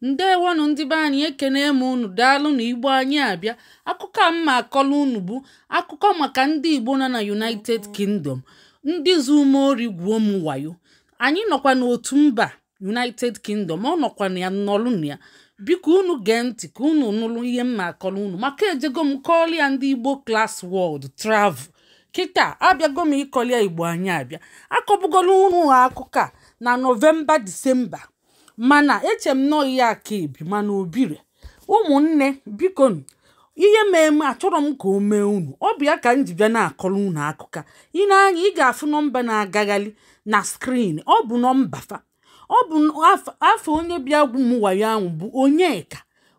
Ndeewonu ndị be anyị, ekene m unu, daalụ na Igbo anyị abịa. Akụkọ a mma akọlụ unu bụ akụkọ maka ndị Igbo nọ na United Kingdom, ndị Zumori gwuo m wayo. Anyị nọkwa n'otu mba United Kingdom, ọ nọkwa na ya nọlụ na ya. Biko unu gee ntị ka unu nụrụ ihe mma akọlụ unu, maka ejego m kọọlụ ya ndị Igbo Class World Travel. Kịta abịago m ịkọlụ ya Igbo anyị abịa. Akọbugolu unu akụkọ a na Novemba Disemba, mana eche m nọ ihe aka ebi mana obire. Ụmụnne biko ihe mee achọrọ m ka o mee unu, ọ bịa ka m ji bịa na-akọrọ unu akụkọ. Ị na-anya ị ga-afụ nọmba na-agagharị na skrin, ọ bụ nọmba fa, ọ bụ afọ onye bịa gwu m wayo ahụ bụ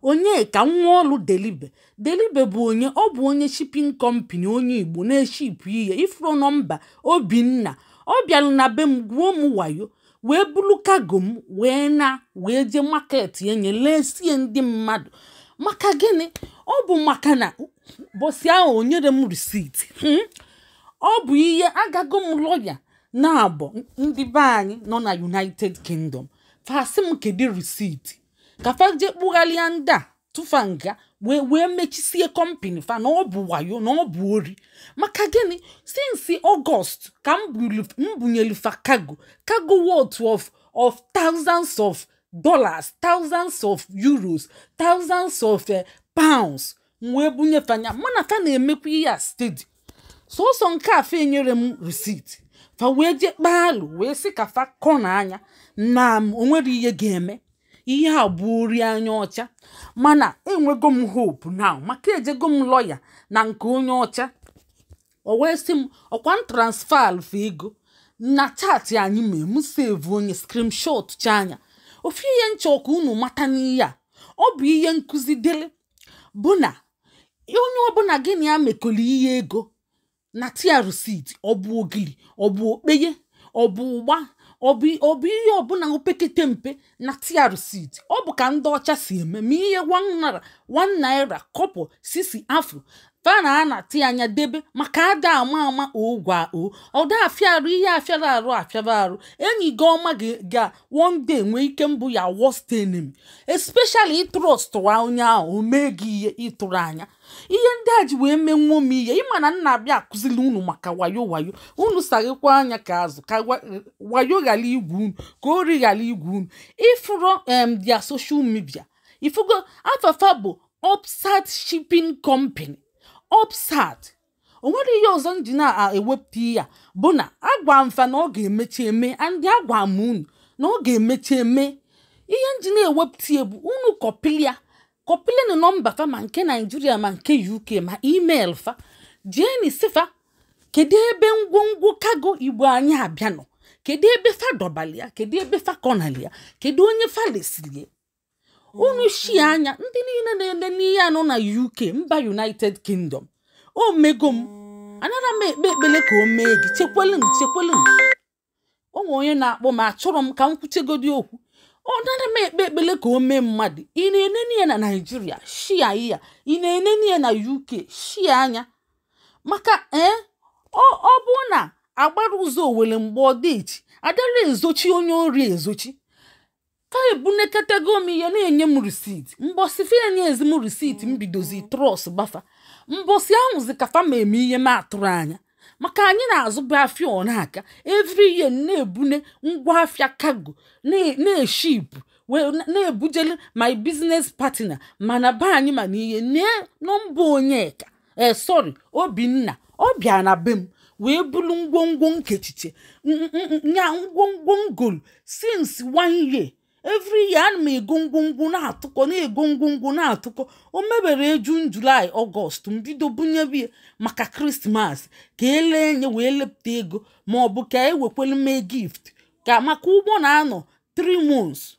Onyeka nwa ọlụ Delibe bụ onye, ọ bụ onye shipping company, onye Igbo na-eshipụ ihe. Ifuru nọmba Obinna, ọ bịalụ na be m gwuo m wayo, wee bulu kago m wee je market yenye lesie ndị mmadụ. Maka gịnị? Ọ bụ maka na bosi ahụ o nyere m receipt. Ọ bụ ihe agago m lawyer na abọ ndị be anyị nọ na United Kingdom. Fasi m kedu receipt ka fa je kpughalịa ndị a tụfa nga wee mechisie company fa na ọ bụ wayo na ọ bụ ori. Maka gịnị? Since August ka m bunyelu fa cargo worth of thousands of dollars, thousands of euros, thousands of pounds. Wee bunye fanya mana fa na-emekwa ihe a steady. So nke a fa enyere m receipt. Fa wee je kpaalụ wee sị ka fa kọ n'anya na onwere ihe ga-eme. Ihe a bụ ori anya ọcha, mana enwego m hope now maka ejego m lawyer na nke onye ọcha. O wee sị m ọkwa m transfer alfa ego na chat anyị mee m save onye screenshot chanya. Ofu ihe nchọ ka unu mata n'ihe a, ọ bụ ihe nkuzi dele bụ na onye ọbụla gịnị ya mekọli ihe ego na tia receipt, ọ bụ ogili, ọ bụ okpeye, ọ bụ ụgba, ọ bụ ihe ọbụla opekete mpe na tia receipt. Ọ bụ ka ndị ọcha si eme ma ihe 1 naira kọpọ sisi afro fana na tia anya debe maka ada ama ogwa ọda afiarụ ihe afiara arụ enyi gị ọma ga one day nwee ike mbụ ya worst enemy, especially trust wa onye ahụ o mee gị ihe ịtụrụ anya. Ihe ndị a ji wee menwuo m ihe ịma na nna abịa akụzili unu maka wayo unu saghịkwa anya ka azụ ka wayo ghara igwu unu ka ori ghara igwu unu. Ifuro their social media ifugo afafa bụ Upstart Shipping Company. Upstart o nwere ihe ọzọ ndị na-ewepụta ya bụ na agwa mfa na ọ ga-emechi eme, ndị agwa m unu na ọ ga-emechi eme. Ihe ndị na-ewepụta ya bụ unu kọpilia na nọmba fa ma nke Nigeria ma nke UK ma email fa jeeni sifa kedu ebe ngwongwo kago Igbo anyị abịa nọ, kedu ebe fa dọbali ya, kedu ebe fa kọnali ya, kedu onye fa lesili. Unu shi anya ndị niile na-ele n'ihe anọ na UK mba United Kingdom. O mego m anara m ekpele ka o mee gị, chekwelu m. Onwe onye na-akpọ m achọrọ m ka m kwuchegodi okwu. Ọ nara m ekpele ka o mee mmadụ. Ị na-enene ya na Nigeria shia ya, ị na-enene ya na UK shia anya. Maka ọ bụ na agbara ụzọ owele mgbe ọ dị iche adara ezochi onye ori ezochi. Fa ebunekatego m ihe na-enye m receipt. Mbosi fa enye ezi m receipt m bidozi trust gbafa. Mbosi ahụzi ka fa ma eme ihe m atụrụ anya. Maka anyị na-azụbu afịa ọ na-aka every year na-ebune ngwa afịa cargo na-eship na-ebujele my business partner mana ba anyị ma n'ihe nọmba Onyeka Obinna ọ bịa na be m wee bulu ngwongwo nkechiche nya ngwongwo ngolu since 1 year. Every year ana m ego ngwongwo na-atụkọ o mebere June, July, August mbido bunyebie maka Christmas ka ele wee lepụta ego ma ọ bụ ka ewekwelu mee gift ka maka ụgbọ na-anọ 3 months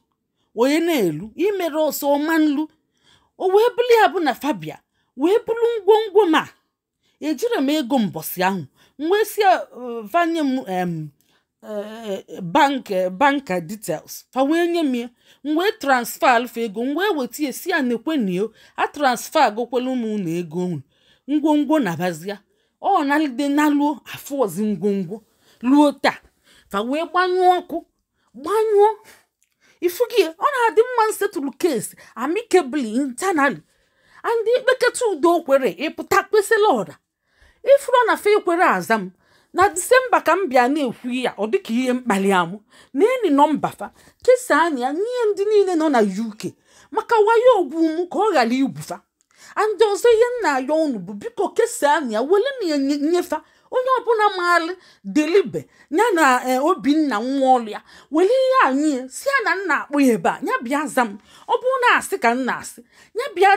onye na-elu imere ọsọ ọmanlu. O wee buli ya bụ na Fabia wee bulu ngwongwo ma ejire m ego mbọsị ahụ wee si vanye m bank details fa wee nye m wee transfer alfa ego wee weta esi ya nekwenio a transfer gokwelu m na ego ngwongwo na bazia ọ nalide naluo afọzi ngwongwo luo taa fa wee gbanyụọ ọkụ ifugie ọ na-adị mma nsetụrụ case amicably internally and ikpeketa udo kwere ịpụta kpesịla ọra ifuru na fe kwere azam na Disemba ka m bịa na-ekwu ya ọ dịka ihe mkpali amụ na eni nọmba fa kesa anya nye ndị niile nọ na UK maka wayo ogwu m ka ọ ghara igwufa ndị ọzọ ihe nna ayọ unu bụ biko kesa anya wele na nyefa onye ọbụla maali Delibe ya na Obinna nwa ya wele ihe anyị si ya na nna akpọ ya ebe a ya bịa zam ọ bụrụ na asị ka nna asị ya bịa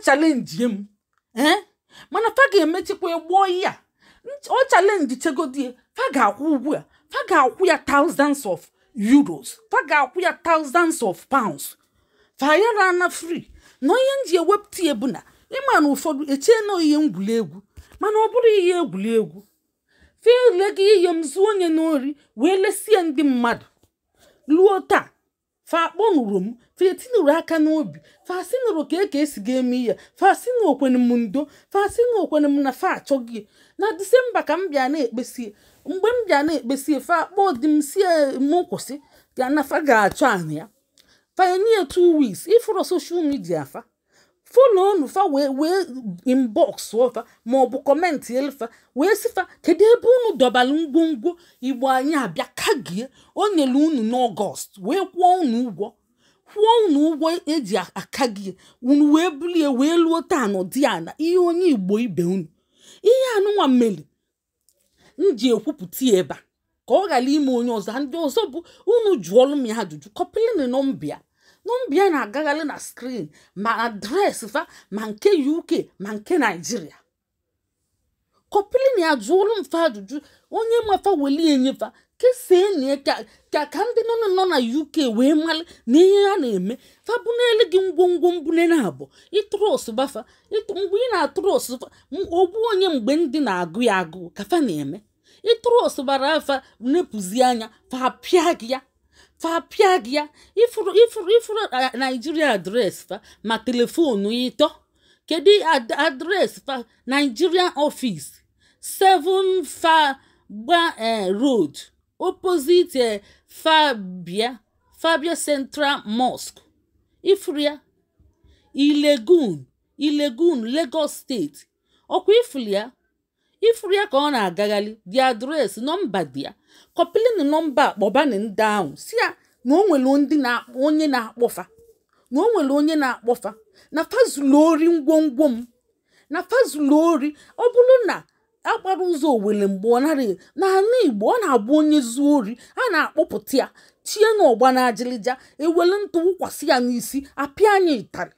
chalenji m mana fa ga-emechikwa gboo ya ọ challenge chegodie fa ga-akwụ ugwu ya fa ga-akwụ ya thousands of euros fa ga-akwụ ya thousands of pounds fa ya rana free na onye nji ewepụta ebu na ịma na ụfọdụ echee na ihe ngwulegwu mana ọ bụrụ ihe egwuregwu fele gị ihe m zuo onye n'ori wee lesie ndị mmadụ luo taa fa akpọnụrụ m fa etinụrụ aka n'obi fa asịnụrụ ka esi ga-eme ihe fa asịnụ okwene m ndo fa asịnụ okwene m na fa achọghị na Disemba ka m bịa na-ekpesie mgbe m bịa na-ekpesie fa akpọ dị m sie m kwụsị ya na fa ga-achọ anyị ya fa enye 2 weeks ifụrụ social media fa follow nu fa wee inbox ofa ma ọ bụ kọmentị elfa wee sifa kedu ebe unu dọbala ngwongwo Igbo anyị abịa kagie o nyere unu n'Ọgọst wee kwụọ unu ụgwọ eji akagie unu wee bulie wee luo taa n'ọdị ana ihe onye Igbo ibe unu ihe anụnwa mmeli nji ekwupụta ebe a ka ọ ghara ime onye ọzọ ndị ọzọ bụ unu jụọlụ m ya ajụjụ kọpịlị nọmbịa na-agagharị na skrin ma adreesị fa ma nke UK ma nke Nigeria kọpịlị na ya jụọlụ mfa ajụjụ onye mafa weli enyefa kesenie ka ndị nọ na UK wee mali na ihe ha na-eme fa bụ n'elu gị ngwongwo mbune na-abụ ịtụrụsụ bafa mgbe ị na-atụrụsụ ogbu onye mgbe ndị na-agụ ya agụ ka fa na-eme ịtụrụsụ bara afa nepụzi anya fa pịa gị ya ifuru Nigeria adreesị fa ma telefonu ịtọ kedu adreesị fa Nigeria office 7 Road opposite Fabia Central Mosque ifuru ya Ilegun Lagos State ọkwa ifuru ya ka ọ na-agagharị dị adreesị nọmba dị ya kọpịlịnụ nọmba akpọbanị ndị ahụ si ya na o nwere onye na-akpọfa na fazulu ori ngwongwo m na fazulu ori ọ bụrụ na agbara ụzọ Owere mgbe ọ narị n'ala Igbo ọ na-abụ onye zuo ori a na-akpọpụta ya tie n'ọgba na ajịlịja ewele ntụ wụkwasị ya n'isi apịa anya ịtarị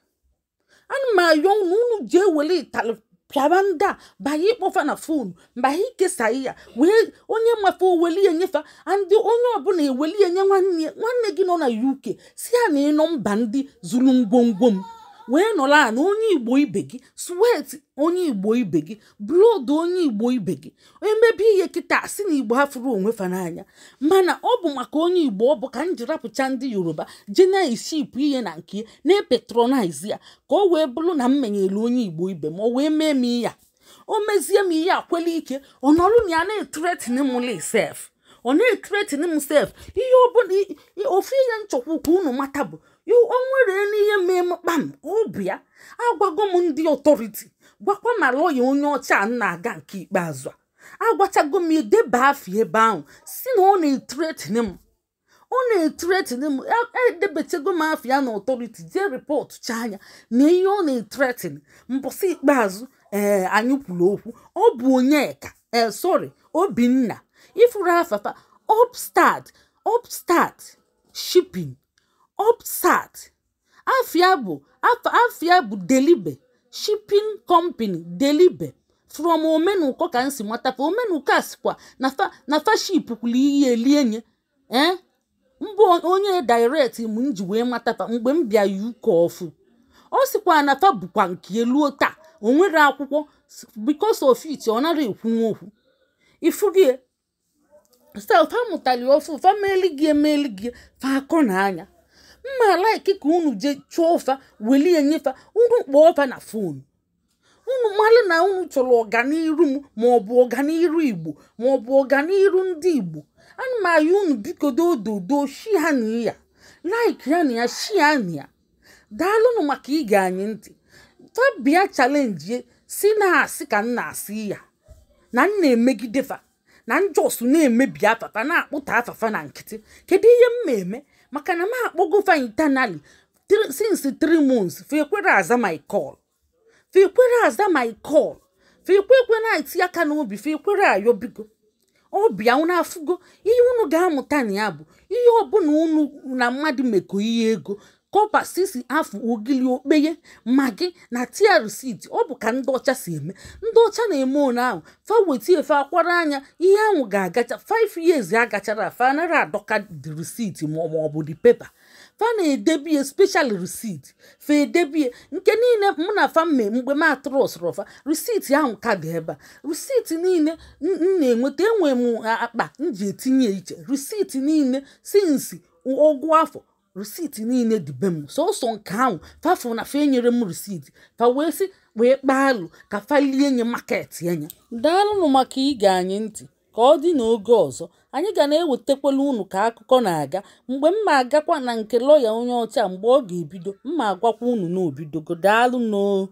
ana m ayọ unu ji ewele ịtarị pịaba ndị a banye ịkpọfa na fonu mbanye ikesa ya wee onye mafe oweli enyefa ndị onye ọbụla eweli enye nwanne gị nọ na UK si ya na ịnọ mba ndị zuru ngwongwo m wee nọrọ a na onye Igbo ibe gị swet onye Igbo ibe gị blood onye Igbo ibe gị emebi ihe kịta si na Igbo hafụrụ onwe fa n'anya mana ọ bụ maka onye Igbo ọ bụ ka m ji rapụcha ndị Yoruba je na-esipụ ihe na nke na-epetronize ya ka ọ wee bụrụ na m menyere onye Igbo ibe m o wee mee m ya o mezie m ihe akwele ike ọ nọrụ na ya na-etretin m sef ọ na-etretin m sef ihe ọbụla ofu ihe nchọkwa ka unu mata bụ o nwere n'ihe mee m kpam obi ya agwago m ndị ọtọriti gwakwa ma lọya onye ọcha na-aga nke ikpeazụ agwachago m edeba afọ ebe ahụ si na ọ na-etretin m edebechego m afọ ya na ọtọriti jee rịpọtụ cha anya na ihe ọ na-etretin mbọsị ikpeazụ anyị kwuru okwu ọ bụ Onyeka Obinna ifuru afafa Upstart Shipping Upstart afia bụ Delibe Shipping Company Delibe from Omenuko ka nsi matafa Omenuko asikwa na fa ship kwuru ihe elienye mbụ onye direct m nji wee matafa mgbe m bịa UK ofu ọ sikwa na fa bụkwa nke eluo taa o nwere akwụkwọ because of it ọ nara ekwu okwu ifugie self amụtali ofu fa emeli gị fa akọ na anya mma like ka unu je chụọ fa weli enyefa unu kpọọ fa na fonu unu mali na unu chọrọ ọganiru m ma ọ bụ ọganiru Igbo ma ọ bụ ọganiru ndị Igbo ana m ayọ unu biko dododo shia na ya like ya na ya shia na ya. Daalụnụ maka ige anyị ntị. Fabia challenge si na asị ka nna asị ya na nna emegide fa na njọsụ na-emebi afafa na-akpụta afafa na nkịtị. Kedu ihe m eme maka na m akpọgo fa internally since 3 months fa ekwere aza my call. Fa ekwere aza my call. Fa ekwe na iti aka n'obi fa ekwere ayọ biko. Ọbịa unu afụgo ihe unu ga-amụta na ya bụ ihe ọbụla unu na mmadụ mekọ ihe ego kọpa sisi afọ ogili okpeye magi na tia receipt. Ọ bụ ka ndị ọcha si eme. Ndị ọcha na-eme one ahụ fa weti efe akwara anya ihe ahụ ga-agacha 5 years agachara fa anara adọka the receipt ma ọ bụ the paper. Fa na-edebie special receipt fa edebie nke niile mụ na fa mme mgbe m atụrụ ọsọrọfa receipt ahụ ka dị ebe a. Receipt niile na-enweta enwe m akpa m ji etinye iche receipt niile since ọgwụ afọ receipt niile dị be m sọsọ nke ahụ fafụ na fa enyere m receipt fa wee kpaalụ ka fa lie nye market anya. Daalụnụ maka ige anyị ntị. Ka ọ dị n'oge ọzọ anyị ga na-ewetakwala unu ka akụkọ na-aga. Mgbe m ma agakwa na nke lọya onye ọcha mgbe ọ ga-ebido m ma agwakwa unu n'obidogo. Daalụnụ.